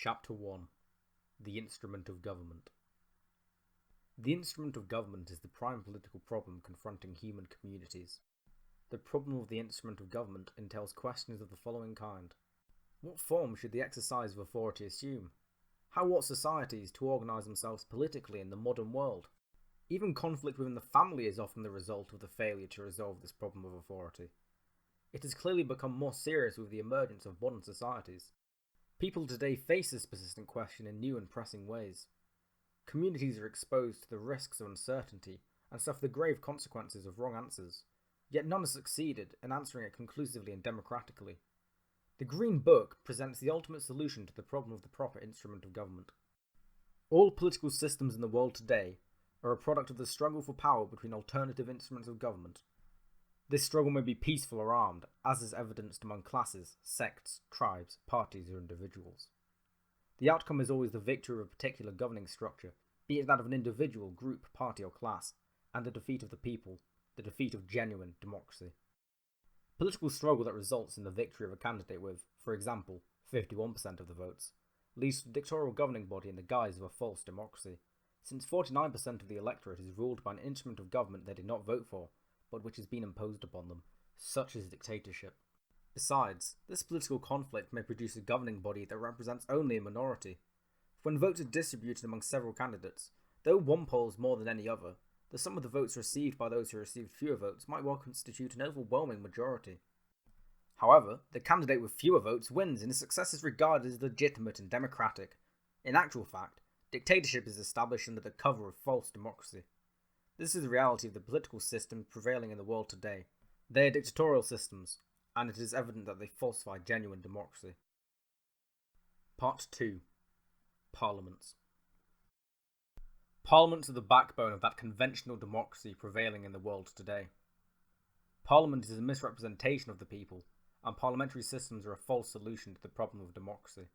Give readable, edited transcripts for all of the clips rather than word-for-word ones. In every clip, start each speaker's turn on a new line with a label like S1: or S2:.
S1: Chapter 1. The Instrument of Government. The instrument of government is the prime political problem confronting human communities. The problem of the instrument of government entails questions of the following kind. What form should the exercise of authority assume? How ought societies to organise themselves politically in the modern world? Even conflict within the family is often the result of the failure to resolve this problem of authority. It has clearly become more serious with the emergence of modern societies. People today face this persistent question in new and pressing ways. Communities are exposed to the risks of uncertainty and suffer the grave consequences of wrong answers, yet none has succeeded in answering it conclusively and democratically. The Green Book presents the ultimate solution to the problem of the proper instrument of government. All political systems in the world today are a product of the struggle for power between alternative instruments of government. This struggle may be peaceful or armed, as is evidenced among classes, sects, tribes, parties, or individuals. The outcome is always the victory of a particular governing structure, be it that of an individual, group, party, or class, and the defeat of the people, the defeat of genuine democracy. Political struggle that results in the victory of a candidate with, for example, 51% of the votes, leads to a dictatorial governing body in the guise of a false democracy, since 49% of the electorate is ruled by an instrument of government they did not vote for, but which has been imposed upon them, such as dictatorship. Besides, this political conflict may produce a governing body that represents only a minority. When votes are distributed among several candidates, though one polls more than any other, the sum of the votes received by those who received fewer votes might well constitute an overwhelming majority. However, the candidate with fewer votes wins and his success is regarded as legitimate and democratic. In actual fact, dictatorship is established under the cover of false democracy. This is the reality of the political systems prevailing in the world today. They are dictatorial systems, and it is evident that they falsify genuine democracy. Part 2. Parliaments. Parliaments are the backbone of that conventional democracy prevailing in the world today. Parliament is a misrepresentation of the people, and parliamentary systems are a false solution to the problem of democracy.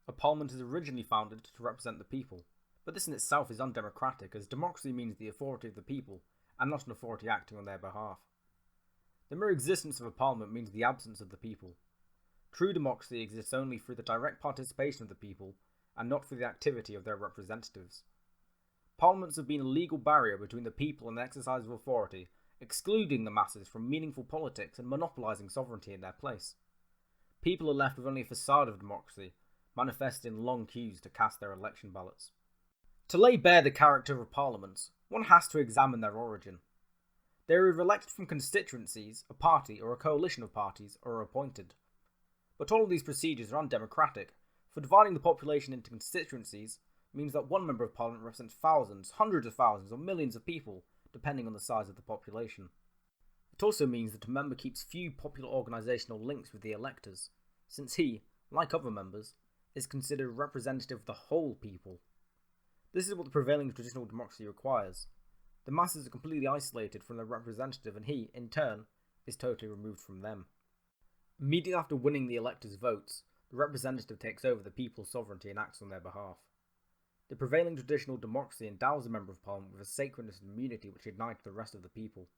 S1: A parliament is originally founded to represent the people, but this in itself is undemocratic, as democracy means the authority of the people, and not an authority acting on their behalf. The mere existence of a parliament means the absence of the people. True democracy exists only through the direct participation of the people, and not through the activity of their representatives. Parliaments have been a legal barrier between the people and the exercise of authority, excluding the masses from meaningful politics and monopolising sovereignty in their place. People are left with only a facade of democracy, manifested in long queues to cast their election ballots. To lay bare the character of parliaments, one has to examine their origin. They are either elected from constituencies, a party or a coalition of parties, or are appointed. But all of these procedures are undemocratic, for dividing the population into constituencies means that one member of parliament represents thousands, hundreds of thousands, or millions of people, depending on the size of the population. It also means that a member keeps few popular organisational links with the electors, since he, like other members, is considered representative of the whole people. This is what the prevailing traditional democracy requires. The masses are completely isolated from their representative, and he, in turn, is totally removed from them. Immediately after winning the electors' votes, the representative takes over the people's sovereignty and acts on their behalf. The prevailing traditional democracy endows a member of parliament with a sacredness and immunity which ignite the rest of the people.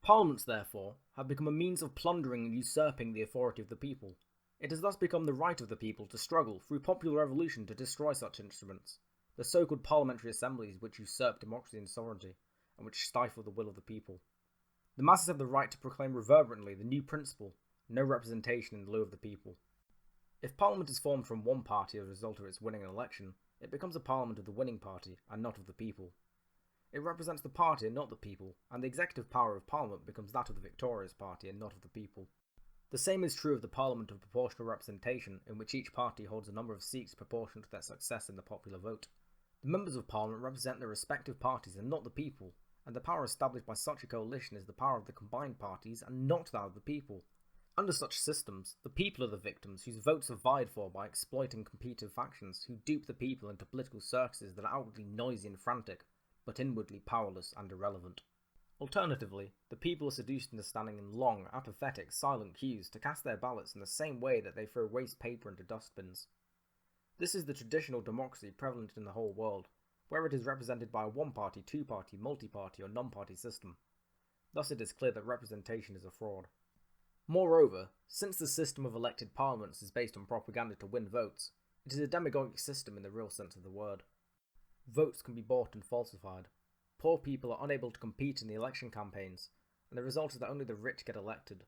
S1: Parliaments, therefore, have become a means of plundering and usurping the authority of the people. It has thus become the right of the people to struggle through popular revolution to destroy such instruments, the so-called parliamentary assemblies which usurp democracy and sovereignty, and which stifle the will of the people. The masses have the right to proclaim reverberantly the new principle, no representation in lieu of the people. If parliament is formed from one party as a result of its winning an election, it becomes a parliament of the winning party, and not of the people. It represents the party and not the people, and the executive power of parliament becomes that of the victorious party and not of the people. The same is true of the parliament of proportional representation, in which each party holds a number of seats proportional to their success in the popular vote. The members of parliament represent their respective parties and not the people, and the power established by such a coalition is the power of the combined parties and not that of the people. Under such systems, the people are the victims whose votes are vied for by exploiting competitive factions who dupe the people into political circuses that are outwardly noisy and frantic, but inwardly powerless and irrelevant. Alternatively, the people are seduced into standing in long, apathetic, silent queues to cast their ballots in the same way that they throw waste paper into dustbins. This is the traditional democracy prevalent in the whole world, where it is represented by a one-party, two-party, multi-party or non-party system. Thus it is clear that representation is a fraud. Moreover, since the system of elected parliaments is based on propaganda to win votes, it is a demagogic system in the real sense of the word. Votes can be bought and falsified. Poor people are unable to compete in the election campaigns, and the result is that only the rich get elected.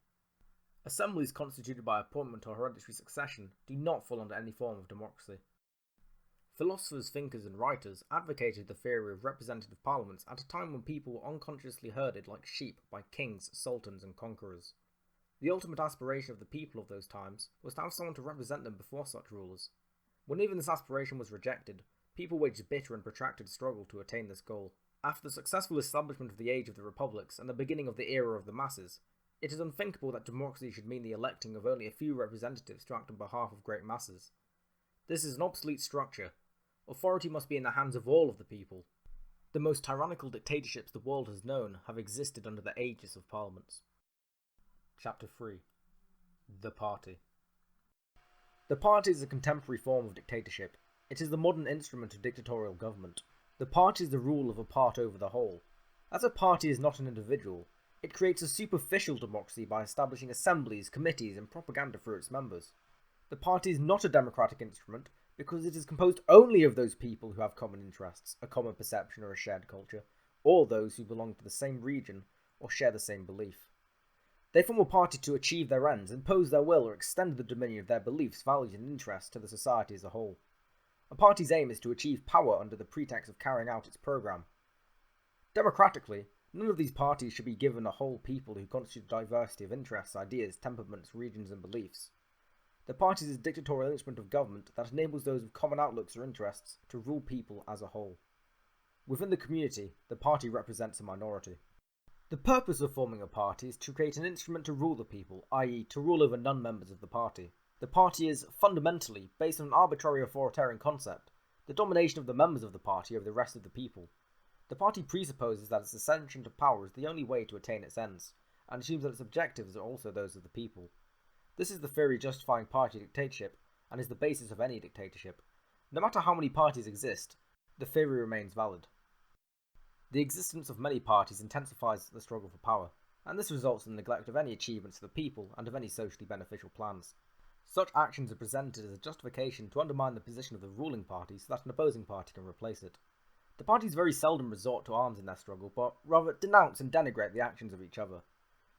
S1: Assemblies constituted by appointment or hereditary succession do not fall under any form of democracy. Philosophers, thinkers, and writers advocated the theory of representative parliaments at a time when people were unconsciously herded like sheep by kings, sultans, and conquerors. The ultimate aspiration of the people of those times was to have someone to represent them before such rulers. When even this aspiration was rejected, people waged bitter and protracted struggle to attain this goal. After the successful establishment of the age of the republics and the beginning of the era of the masses, it is unthinkable that democracy should mean the electing of only a few representatives to act on behalf of great masses. This is an obsolete structure. Authority must be in the hands of all of the people. The most tyrannical dictatorships the world has known have existed under the aegis of parliaments. Chapter 3. The Party. The party is a contemporary form of dictatorship. It is the modern instrument of dictatorial government. The party is the rule of a part over the whole. As a party is not an individual, it creates a superficial democracy by establishing assemblies, committees, and propaganda for its members. The party is not a democratic instrument because it is composed only of those people who have common interests, a common perception, or a shared culture, or those who belong to the same region or share the same belief. They form a party to achieve their ends, impose their will, or extend the dominion of their beliefs, values, and interests to the society as a whole. A party's aim is to achieve power under the pretext of carrying out its program. Democratically, none of these parties should be given a whole people who constitute a diversity of interests, ideas, temperaments, regions, and beliefs. The party is a dictatorial instrument of government that enables those with common outlooks or interests to rule people as a whole. Within the community, the party represents a minority. The purpose of forming a party is to create an instrument to rule the people, i.e. to rule over non-members of the party. The party is, fundamentally, based on an arbitrary authoritarian concept, the domination of the members of the party over the rest of the people. The party presupposes that its ascension to power is the only way to attain its ends, and assumes that its objectives are also those of the people. This is the theory justifying party dictatorship, and is the basis of any dictatorship. No matter how many parties exist, the theory remains valid. The existence of many parties intensifies the struggle for power, and this results in the neglect of any achievements of the people and of any socially beneficial plans. Such actions are presented as a justification to undermine the position of the ruling party so that an opposing party can replace it. The parties very seldom resort to arms in their struggle, but rather denounce and denigrate the actions of each other.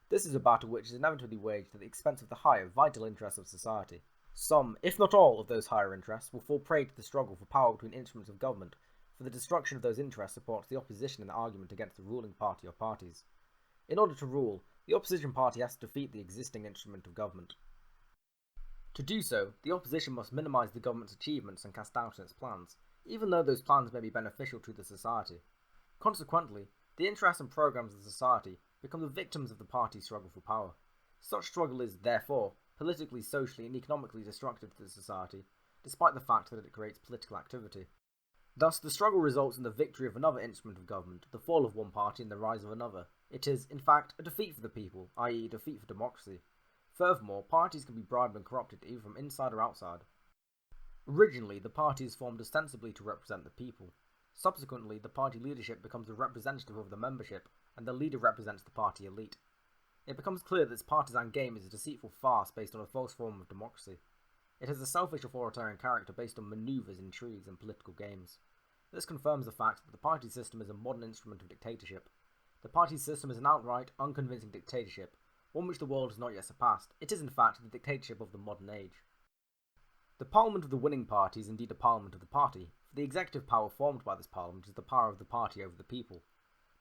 S1: This is a battle which is inevitably waged at the expense of the higher, vital interests of society. Some, if not all, of those higher interests will fall prey to the struggle for power between instruments of government, for the destruction of those interests supports the opposition in the argument against the ruling party or parties. In order to rule, the opposition party has to defeat the existing instrument of government. To do so, the opposition must minimise the government's achievements and cast doubt on its plans, even though those plans may be beneficial to the society. Consequently, the interests and programs of the society become the victims of the party's struggle for power. Such struggle is, therefore, politically, socially, and economically destructive to the society, despite the fact that it creates political activity. Thus, the struggle results in the victory of another instrument of government, the fall of one party and the rise of another. It is, in fact, a defeat for the people, i.e. a defeat for democracy. Furthermore, parties can be bribed and corrupted either from inside or outside. Originally, the party is formed ostensibly to represent the people. Subsequently, the party leadership becomes the representative of the membership, and the leader represents the party elite. It becomes clear that this partisan game is a deceitful farce based on a false form of democracy. It has a selfish authoritarian character based on manoeuvres, intrigues, and political games. This confirms the fact that the party system is a modern instrument of dictatorship. The party system is an outright, unconvincing dictatorship, one which the world has not yet surpassed. It is in fact the dictatorship of the modern age. The parliament of the winning party is indeed a parliament of the party, for the executive power formed by this parliament is the power of the party over the people.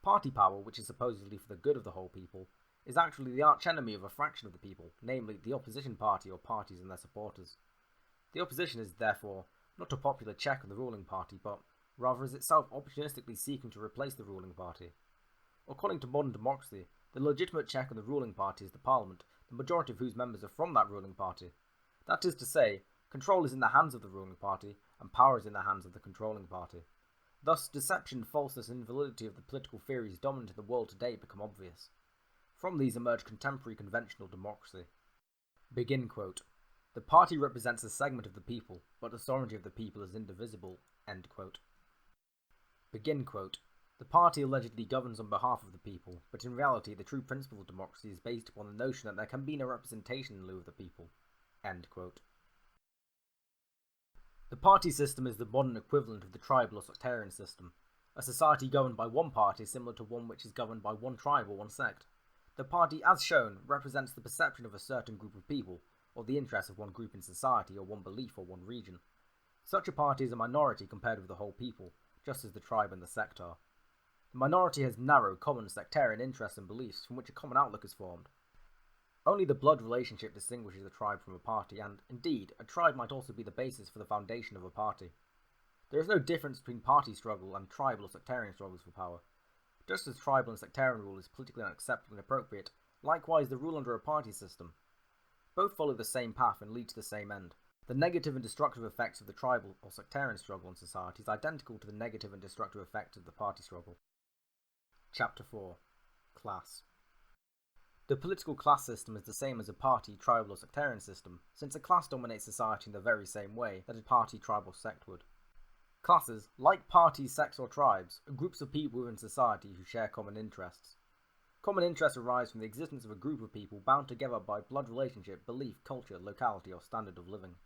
S1: Party power, which is supposedly for the good of the whole people, is actually the archenemy of a fraction of the people, namely the opposition party or parties and their supporters. The opposition is, therefore, not a popular check on the ruling party, but rather is itself opportunistically seeking to replace the ruling party. According to modern democracy, the legitimate check on the ruling party is the parliament, the majority of whose members are from that ruling party. That is to say, control is in the hands of the ruling party, and power is in the hands of the controlling party. Thus, deception, falseness, and invalidity of the political theories dominant in the world today become obvious. From these emerge contemporary conventional democracy. Begin quote. The party represents a segment of the people, but the sovereignty of the people is indivisible. End quote. Begin quote. The party allegedly governs on behalf of the people, but in reality the true principle of democracy is based upon the notion that there can be no representation in lieu of the people." End quote. The party system is the modern equivalent of the tribal or sectarian system. A society governed by one party is similar to one which is governed by one tribe or one sect. The party, as shown, represents the perception of a certain group of people, or the interests of one group in society, or one belief, or one region. Such a party is a minority compared with the whole people, just as the tribe and the sect are. The minority has narrow, common sectarian interests and beliefs from which a common outlook is formed. Only the blood relationship distinguishes a tribe from a party, and, indeed, a tribe might also be the basis for the foundation of a party. There is no difference between party struggle and tribal or sectarian struggles for power. Just as tribal and sectarian rule is politically unacceptable and inappropriate, likewise the rule under a party system. Both follow the same path and lead to the same end. The negative and destructive effects of the tribal or sectarian struggle on society is identical to the negative and destructive effects of the party struggle. Chapter 4. Class. The political class system is the same as a party, tribal or sectarian system, since a class dominates society in the very same way that a party, tribe or sect would. Classes, like parties, sects or tribes, are groups of people within society who share common interests. Common interests arise from the existence of a group of people bound together by blood relationship, belief, culture, locality or standard of living.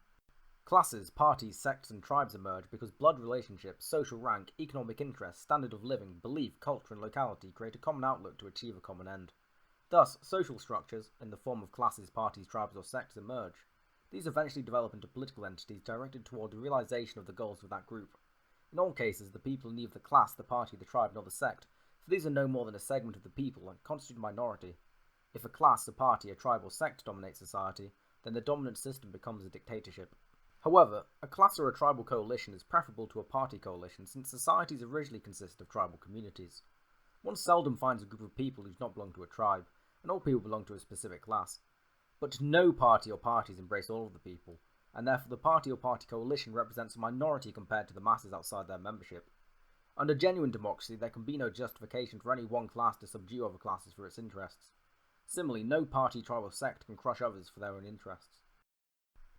S1: Classes, parties, sects and tribes emerge because blood relationships, social rank, economic interest, standard of living, belief, culture and locality create a common outlook to achieve a common end. Thus, social structures, in the form of classes, parties, tribes or sects, emerge. These eventually develop into political entities directed toward the realization of the goals of that group. In all cases, the people are neither the class, the party, the tribe, nor the sect, for these are no more than a segment of the people and constitute a minority. If a class, a party, a tribe or sect dominates society, then the dominant system becomes a dictatorship. However, a class or a tribal coalition is preferable to a party coalition since societies originally consist of tribal communities. One seldom finds a group of people who do not belong to a tribe, and all people belong to a specific class. But no party or parties embrace all of the people, and therefore the party or party coalition represents a minority compared to the masses outside their membership. Under genuine democracy, there can be no justification for any one class to subdue other classes for its interests. Similarly, no party, tribe or sect can crush others for their own interests.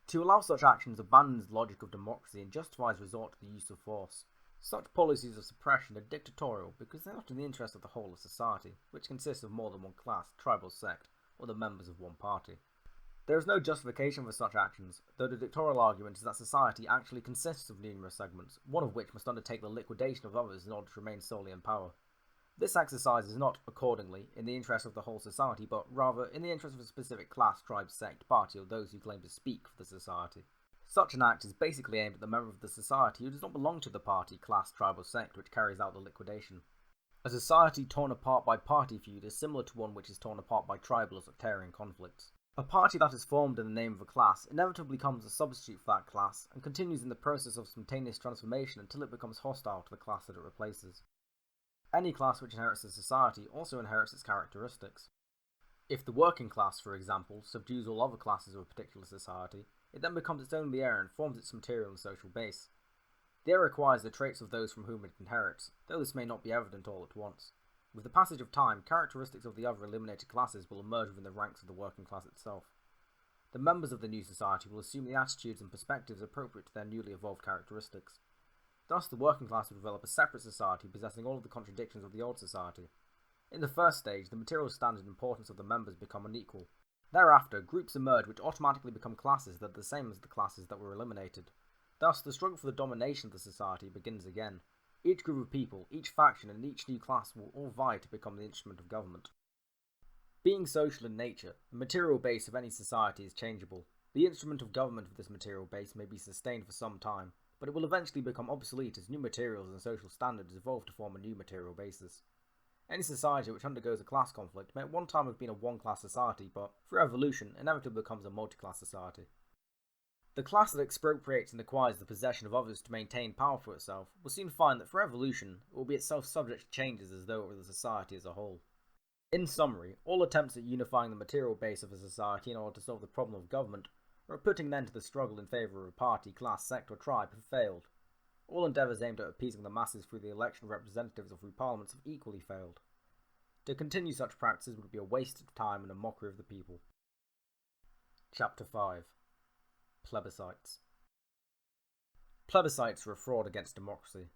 S1: To allow such actions abandons the logic of democracy and justifies resort to the use of force. Such policies of suppression are dictatorial because they are not in the interest of the whole of society, which consists of more than one class, tribe or sect, or the members of one party. There is no justification for such actions, though the dictatorial argument is that society actually consists of numerous segments, one of which must undertake the liquidation of others in order to remain solely in power. This exercise is not, accordingly, in the interest of the whole society, but rather in the interest of a specific class, tribe, sect, party, or those who claim to speak for the society. Such an act is basically aimed at the member of the society who does not belong to the party, class, tribe or sect which carries out the liquidation. A society torn apart by party feud is similar to one which is torn apart by tribal or sectarian conflicts. A party that is formed in the name of a class inevitably becomes a substitute for that class and continues in the process of spontaneous transformation until it becomes hostile to the class that it replaces. Any class which inherits a society also inherits its characteristics. If the working class, for example, subdues all other classes of a particular society, it then becomes its own layer and forms its material and social base. The layer acquires the traits of those from whom it inherits, though this may not be evident all at once. With the passage of time, characteristics of the other eliminated classes will emerge within the ranks of the working class itself. The members of the new society will assume the attitudes and perspectives appropriate to their newly evolved characteristics. Thus, the working class will develop a separate society possessing all of the contradictions of the old society. In the first stage, the material standard and importance of the members become unequal. Thereafter, groups emerge which automatically become classes that are the same as the classes that were eliminated. Thus, the struggle for the domination of the society begins again. Each group of people, each faction, and each new class will all vie to become the instrument of government. Being social in nature, the material base of any society is changeable. The instrument of government of this material base may be sustained for some time, but it will eventually become obsolete as new materials and social standards evolve to form a new material basis. Any society which undergoes a class conflict may at one time have been a one-class society, but through evolution, inevitably becomes a multi-class society. The class that expropriates and acquires the possession of others to maintain power for itself will soon find that for evolution, it will be itself subject to changes as though it were the society as a whole. In summary, all attempts at unifying the material base of a society in order to solve the problem of government, or at putting an end to the struggle in favour of a party, class, sect or tribe have failed. All endeavours aimed at appeasing the masses through the election of representatives or through parliaments have equally failed. To continue such practices would be a waste of time and a mockery of the people. Chapter 5. Plebiscites. Plebiscites are a fraud against democracy.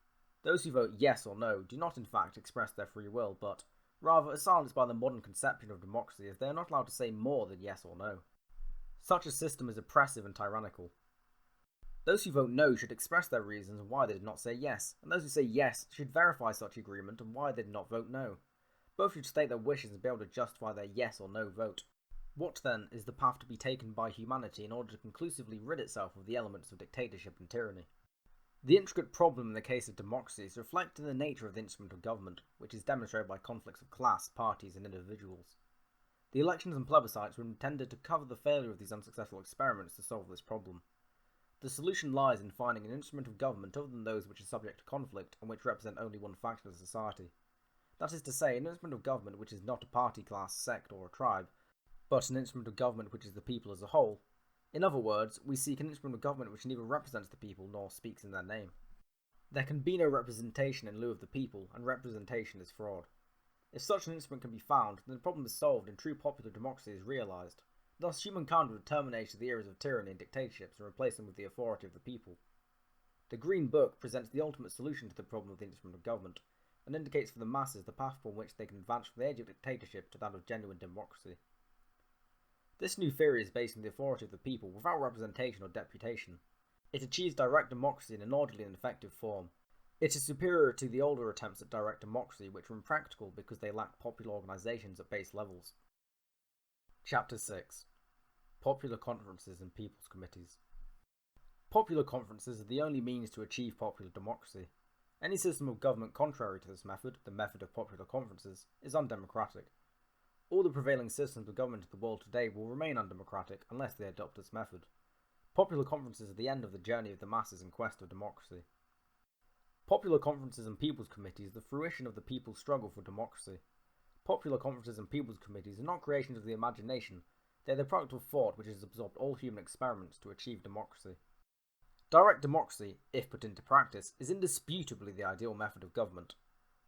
S1: Those who vote yes or no do not in fact express their free will, but rather are silenced by the modern conception of democracy, as they are not allowed to say more than yes or no. Such a system is oppressive and tyrannical. Those who vote no should express their reasons why they did not say yes, and those who say yes should verify such agreement and why they did not vote no. Both should state their wishes and be able to justify their yes or no vote. What then is the path to be taken by humanity in order to conclusively rid itself of the elements of dictatorship and tyranny? The intricate problem in the case of democracy is reflected in the nature of the instrument of government, which is demonstrated by conflicts of class, parties, and individuals. The elections and plebiscites were intended to cover the failure of these unsuccessful experiments to solve this problem. The solution lies in finding an instrument of government other than those which are subject to conflict and which represent only one faction of society. That is to say, an instrument of government which is not a party, class, sect, or a tribe, but an instrument of government which is the people as a whole. In other words, we seek an instrument of government which neither represents the people nor speaks in their name. There can be no representation in lieu of the people, and representation is fraud. If such an instrument can be found, then the problem is solved and true popular democracy is realised. Thus, humankind would terminate the eras of tyranny and dictatorships and replace them with the authority of the people. The Green Book presents the ultimate solution to the problem of the instrument of government, and indicates for the masses the path upon which they can advance from the age of dictatorship to that of genuine democracy. This new theory is based on the authority of the people without representation or deputation. It achieves direct democracy in an orderly and effective form. It is superior to the older attempts at direct democracy, which were impractical because they lacked popular organisations at base levels. Chapter 6. Popular Conferences and People's Committees. Popular conferences are the only means to achieve popular democracy. Any system of government contrary to this method, the method of popular conferences, is undemocratic. All the prevailing systems of government in the world today will remain undemocratic unless they adopt this method. Popular conferences are the end of the journey of the masses in quest of democracy. Popular conferences and people's committees are the fruition of the people's struggle for democracy. Popular conferences and people's committees are not creations of the imagination, they are the product of thought which has absorbed all human experiments to achieve democracy. Direct democracy, if put into practice, is indisputably the ideal method of government.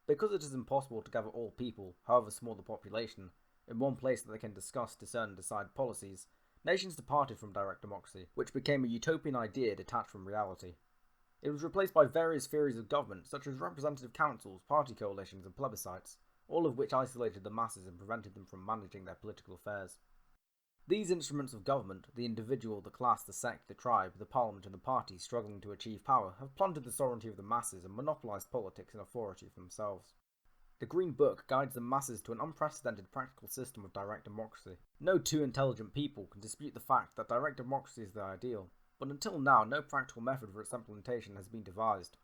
S1: Because it is impossible to gather all people, however small the population, in one place that they can discuss, discern and decide policies, nations departed from direct democracy, which became a utopian idea detached from reality. It was replaced by various theories of government, such as representative councils, party coalitions and plebiscites, all of which isolated the masses and prevented them from managing their political affairs. These instruments of government, the individual, the class, the sect, the tribe, the parliament and the party struggling to achieve power, have plundered the sovereignty of the masses and monopolised politics and authority for themselves. The Green Book guides the masses to an unprecedented practical system of direct democracy. No two intelligent people can dispute the fact that direct democracy is the ideal, but until now no practical method for its implementation has been devised.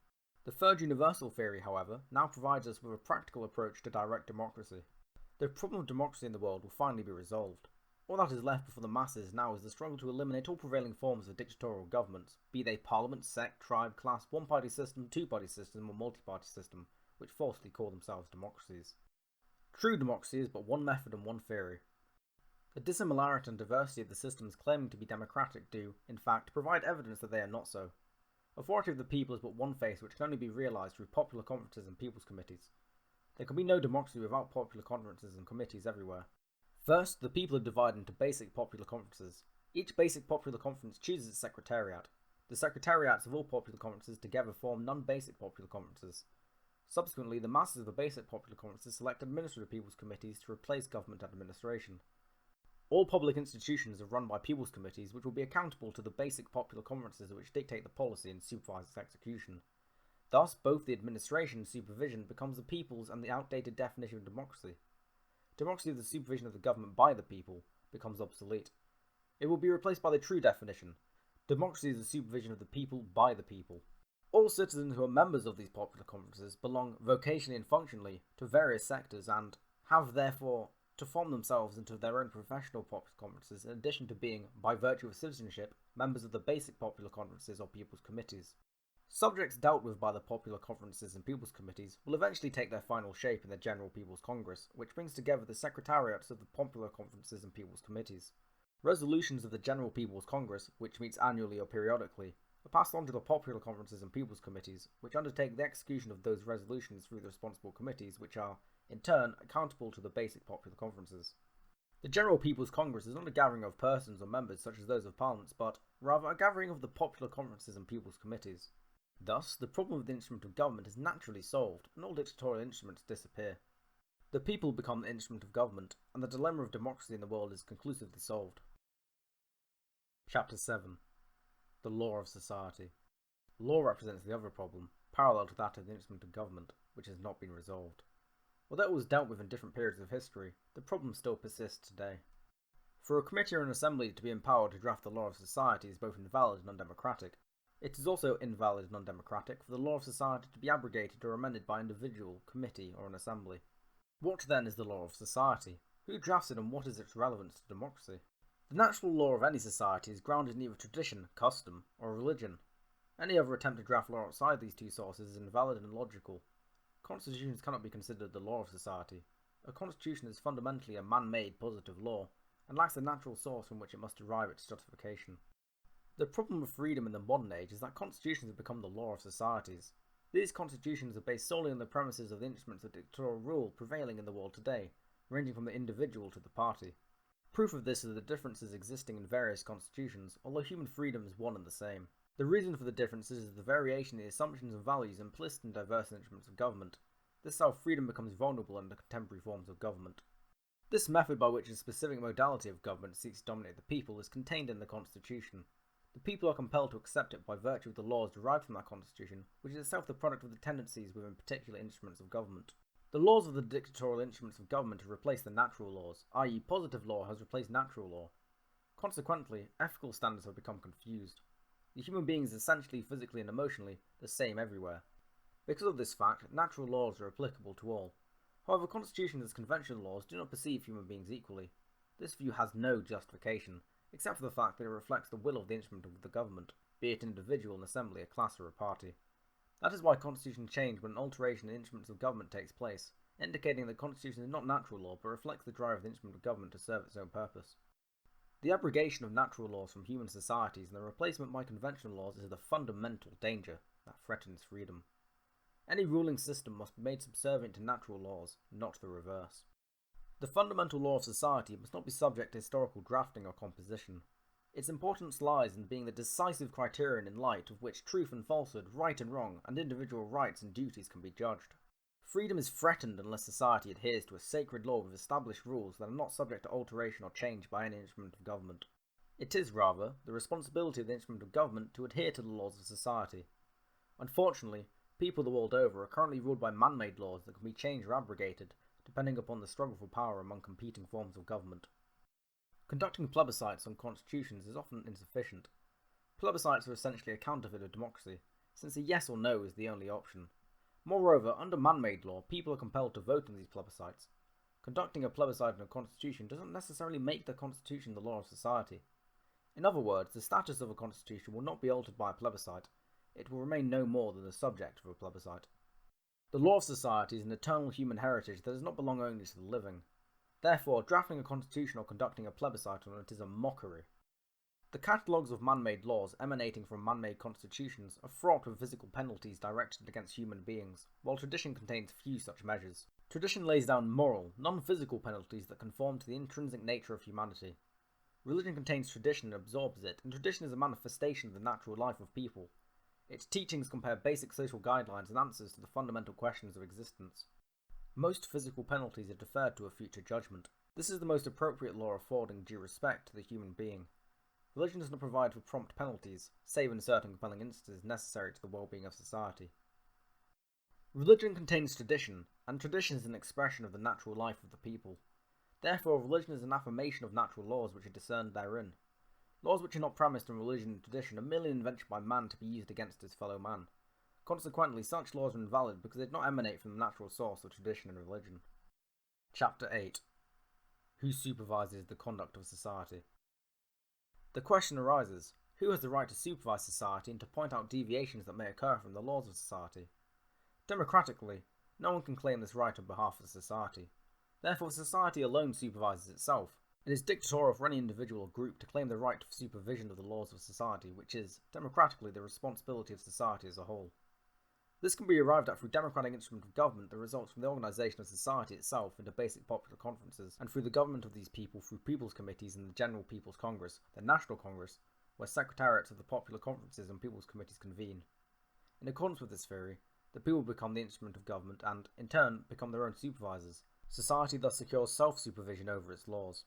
S1: The Third Universal Theory, however, now provides us with a practical approach to direct democracy. The problem of democracy in the world will finally be resolved. All that is left before the masses now is the struggle to eliminate all prevailing forms of dictatorial governments, be they parliament, sect, tribe, class, one-party system, two-party system or multi-party system, which falsely call themselves democracies. True democracy is but one method and one theory. The dissimilarity and diversity of the systems claiming to be democratic do, in fact, provide evidence that they are not so. Authority of the people is but one face which can only be realised through popular conferences and people's committees. There can be no democracy without popular conferences and committees everywhere. First, the people are divided into basic popular conferences. Each basic popular conference chooses its secretariat. The secretariats of all popular conferences together form non-basic popular conferences. Subsequently, the masses of the basic popular conferences select administrative people's committees to replace government administration. All public institutions are run by people's committees which will be accountable to the basic popular conferences which dictate the policy and supervise its execution. Thus, both the administration and supervision becomes the people's and the outdated definition of democracy. Democracy of the supervision of the government by the people becomes obsolete. It will be replaced by the true definition. Democracy is the supervision of the people by the people. All citizens who are members of these popular conferences belong vocationally and functionally to various sectors and have therefore to form themselves into their own professional popular conferences in addition to being, by virtue of citizenship, members of the basic popular conferences or people's committees. Subjects dealt with by the popular conferences and people's committees will eventually take their final shape in the General People's Congress, which brings together the secretariats of the popular conferences and people's committees. Resolutions of the General People's Congress, which meets annually or periodically, are passed on to the popular conferences and people's committees, which undertake the execution of those resolutions through the responsible committees, which are, in turn, accountable to the basic popular conferences. The General People's Congress is not a gathering of persons or members such as those of parliaments, but rather a gathering of the popular conferences and people's committees. Thus, the problem of the instrument of government is naturally solved, and all dictatorial instruments disappear. The people become the instrument of government, and the dilemma of democracy in the world is conclusively solved. Chapter 7. The Law of Society. Law represents the other problem, parallel to that of the instrument of government, which has not been resolved. Although it was dealt with in different periods of history, the problem still persists today. For a committee or an assembly to be empowered to draft the law of society is both invalid and undemocratic. It is also invalid and undemocratic for the law of society to be abrogated or amended by an individual, committee, or an assembly. What then is the law of society? Who drafts it and what is its relevance to democracy? The natural law of any society is grounded in either tradition, custom, or religion. Any other attempt to draft law outside these two sources is invalid and illogical. Constitutions cannot be considered the law of society. A constitution is fundamentally a man-made positive law, and lacks the natural source from which it must derive its justification. The problem of freedom in the modern age is that constitutions have become the law of societies. These constitutions are based solely on the premises of the instruments of dictatorial rule prevailing in the world today, ranging from the individual to the party. Proof of this is the differences existing in various constitutions, although human freedom is one and the same. The reason for the differences is the variation in the assumptions and values implicit in diverse instruments of government. This is how freedom becomes vulnerable under contemporary forms of government. This method by which a specific modality of government seeks to dominate the people is contained in the Constitution. The people are compelled to accept it by virtue of the laws derived from that Constitution, which is itself the product of the tendencies within particular instruments of government. The laws of the dictatorial instruments of government have replaced the natural laws, i.e. positive law has replaced natural law. Consequently, ethical standards have become confused. The human being is essentially, physically and emotionally, the same everywhere. Because of this fact, natural laws are applicable to all. However, constitutions as conventional laws do not perceive human beings equally. This view has no justification, except for the fact that it reflects the will of the instrument of the government, be it an individual, an assembly, a class, or a party. That is why constitutions change when an alteration in instruments of government takes place, indicating that constitution is not natural law but reflects the drive of the instrument of government to serve its own purpose. The abrogation of natural laws from human societies and the replacement by conventional laws is the fundamental danger that threatens freedom. Any ruling system must be made subservient to natural laws, not the reverse. The fundamental law of society must not be subject to historical drafting or composition. Its importance lies in being the decisive criterion in light of which truth and falsehood, right and wrong, and individual rights and duties can be judged. Freedom is threatened unless society adheres to a sacred law with established rules that are not subject to alteration or change by any instrument of government. It is, rather, the responsibility of the instrument of government to adhere to the laws of society. Unfortunately, people the world over are currently ruled by man-made laws that can be changed or abrogated, depending upon the struggle for power among competing forms of government. Conducting plebiscites on constitutions is often insufficient. Plebiscites are essentially a counterfeit of democracy, since a yes or no is the only option. Moreover, under man-made law, people are compelled to vote in these plebiscites. Conducting a plebiscite on a constitution doesn't necessarily make the constitution the law of society. In other words, the status of a constitution will not be altered by a plebiscite. It will remain no more than the subject of a plebiscite. The law of society is an eternal human heritage that does not belong only to the living. Therefore, drafting a constitution or conducting a plebiscite on it is a mockery. The catalogues of man-made laws emanating from man-made constitutions are fraught with physical penalties directed against human beings, while tradition contains few such measures. Tradition lays down moral, non-physical penalties that conform to the intrinsic nature of humanity. Religion contains tradition and absorbs it, and tradition is a manifestation of the natural life of people. Its teachings compare basic social guidelines and answers to the fundamental questions of existence. Most physical penalties are deferred to a future judgment. This is the most appropriate law affording due respect to the human being. Religion does not provide for prompt penalties, save in certain compelling instances necessary to the well-being of society. Religion contains tradition, and tradition is an expression of the natural life of the people. Therefore, religion is an affirmation of natural laws which are discerned therein. Laws which are not premised on religion and tradition are merely an invention by man to be used against his fellow man. Consequently, such laws are invalid because they do not emanate from the natural source of tradition and religion. Chapter 8. Who supervises the conduct of society? The question arises, who has the right to supervise society and to point out deviations that may occur from the laws of society? Democratically, no one can claim this right on behalf of society. Therefore, society alone supervises itself. It is dictatorial for any individual or group to claim the right to supervision of the laws of society, which is, democratically, the responsibility of society as a whole. This can be arrived at through democratic instrument of government that results from the organisation of society itself into basic popular conferences, and through the government of these people through People's Committees and the General People's Congress, the National Congress, where secretariats of the popular conferences and People's Committees convene. In accordance with this theory, the people become the instrument of government and, in turn, become their own supervisors. Society thus secures self-supervision over its laws.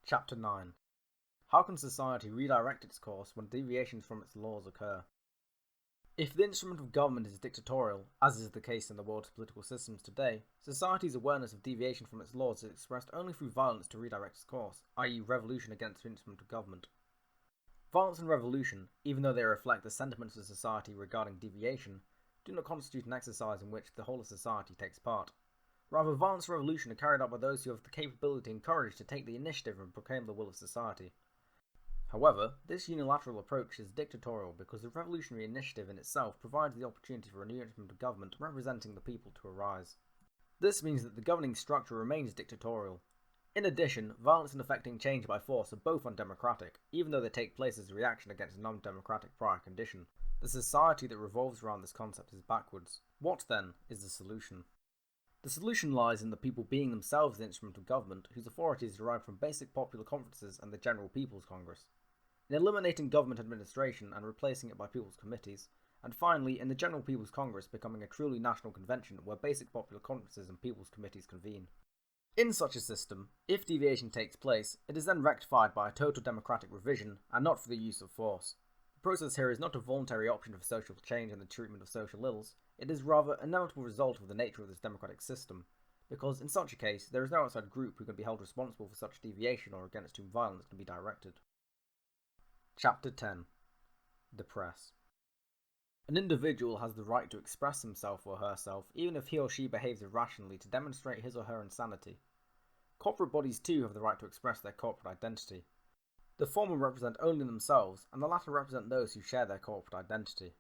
S1: Chapter 9. How can society redirect its course when deviations from its laws occur? If the instrument of government is dictatorial, as is the case in the world's political systems today, society's awareness of deviation from its laws is expressed only through violence to redirect its course, i.e. revolution against the instrument of government. Violence and revolution, even though they reflect the sentiments of society regarding deviation, do not constitute an exercise in which the whole of society takes part. Rather, violence and revolution are carried out by those who have the capability and courage to take the initiative and proclaim the will of society. However, this unilateral approach is dictatorial because the revolutionary initiative in itself provides the opportunity for a new instrument of government representing the people to arise. This means that the governing structure remains dictatorial. In addition, violence and effecting change by force are both undemocratic, even though they take place as a reaction against a non-democratic prior condition. The society that revolves around this concept is backwards. What, then, is the solution? The solution lies in the people being themselves the instrument of government, whose authority is derived from basic popular conferences and the General People's Congress. In eliminating government administration and replacing it by people's committees, and finally in the General People's Congress becoming a truly national convention where basic popular conferences and people's committees convene. In such a system, if deviation takes place, it is then rectified by a total democratic revision and not for the use of force. The process here is not a voluntary option for social change and the treatment of social ills, it is rather an inevitable result of the nature of this democratic system, because in such a case there is no outside group who can be held responsible for such deviation or against whom violence can be directed. Chapter 10. The Press. An individual has the right to express himself or herself even if he or she behaves irrationally to demonstrate his or her insanity. Corporate bodies too have the right to express their corporate identity. The former represent only themselves, and the latter represent those who share their corporate identity.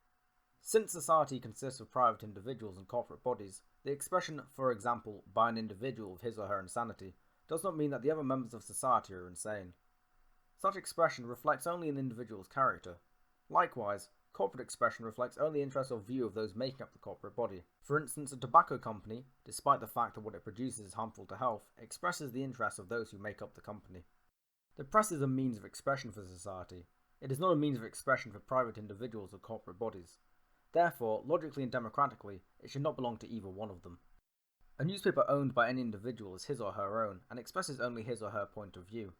S1: Since society consists of private individuals and corporate bodies, the expression, for example, by an individual of his or her insanity, does not mean that the other members of society are insane. Such expression reflects only an individual's character. Likewise, corporate expression reflects only the interest or view of those making up the corporate body. For instance, a tobacco company, despite the fact that what it produces is harmful to health, expresses the interests of those who make up the company. The press is a means of expression for society. It is not a means of expression for private individuals or corporate bodies. Therefore, logically and democratically, it should not belong to either one of them. A newspaper owned by any individual is his or her own, and expresses only his or her point of view.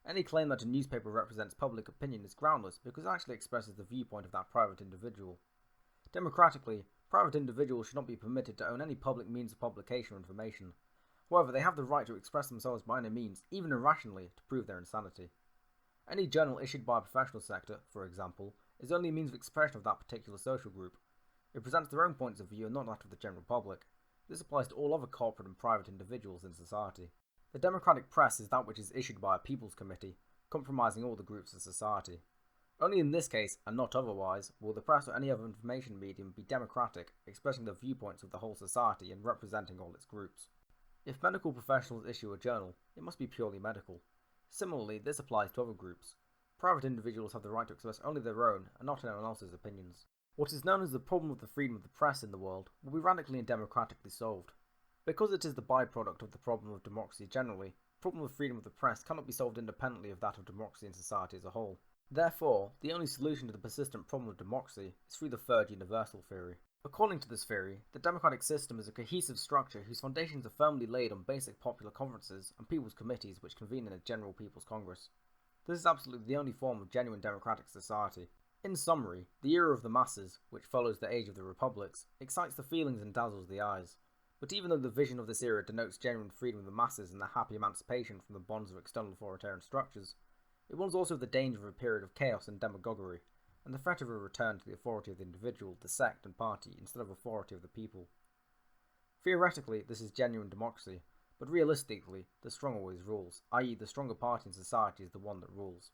S1: Any claim that a newspaper represents public opinion is groundless because it actually expresses the viewpoint of that private individual. Democratically, private individuals should not be permitted to own any public means of publication or information. However, they have the right to express themselves by any means, even irrationally, to prove their insanity. Any journal issued by a professional sector, for example, is only a means of expression of that particular social group. It presents their own points of view and not that of the general public. This applies to all other corporate and private individuals in society. The democratic press is that which is issued by a people's committee, comprising all the groups of society. Only in this case, and not otherwise, will the press or any other information medium be democratic, expressing the viewpoints of the whole society and representing all its groups. If medical professionals issue a journal, it must be purely medical. Similarly, this applies to other groups. Private individuals have the right to express only their own, and not anyone else's opinions. What is known as the problem of the freedom of the press in the world will be radically and democratically solved. Because it is the byproduct of the problem of democracy generally, the problem of freedom of the press cannot be solved independently of that of democracy in society as a whole. Therefore, the only solution to the persistent problem of democracy is through the third universal theory. According to this theory, the democratic system is a cohesive structure whose foundations are firmly laid on basic popular conferences and people's committees which convene in a General People's Congress. This is absolutely the only form of genuine democratic society. In summary, the era of the masses, which follows the age of the republics, excites the feelings and dazzles the eyes. But even though the vision of this era denotes genuine freedom of the masses and their happy emancipation from the bonds of external authoritarian structures, it warns also of the danger of a period of chaos and demagoguery, and the threat of a return to the authority of the individual, the sect and party, instead of authority of the people. Theoretically, this is genuine democracy, but realistically, the strong always rules, i.e. the stronger party in society is the one that rules.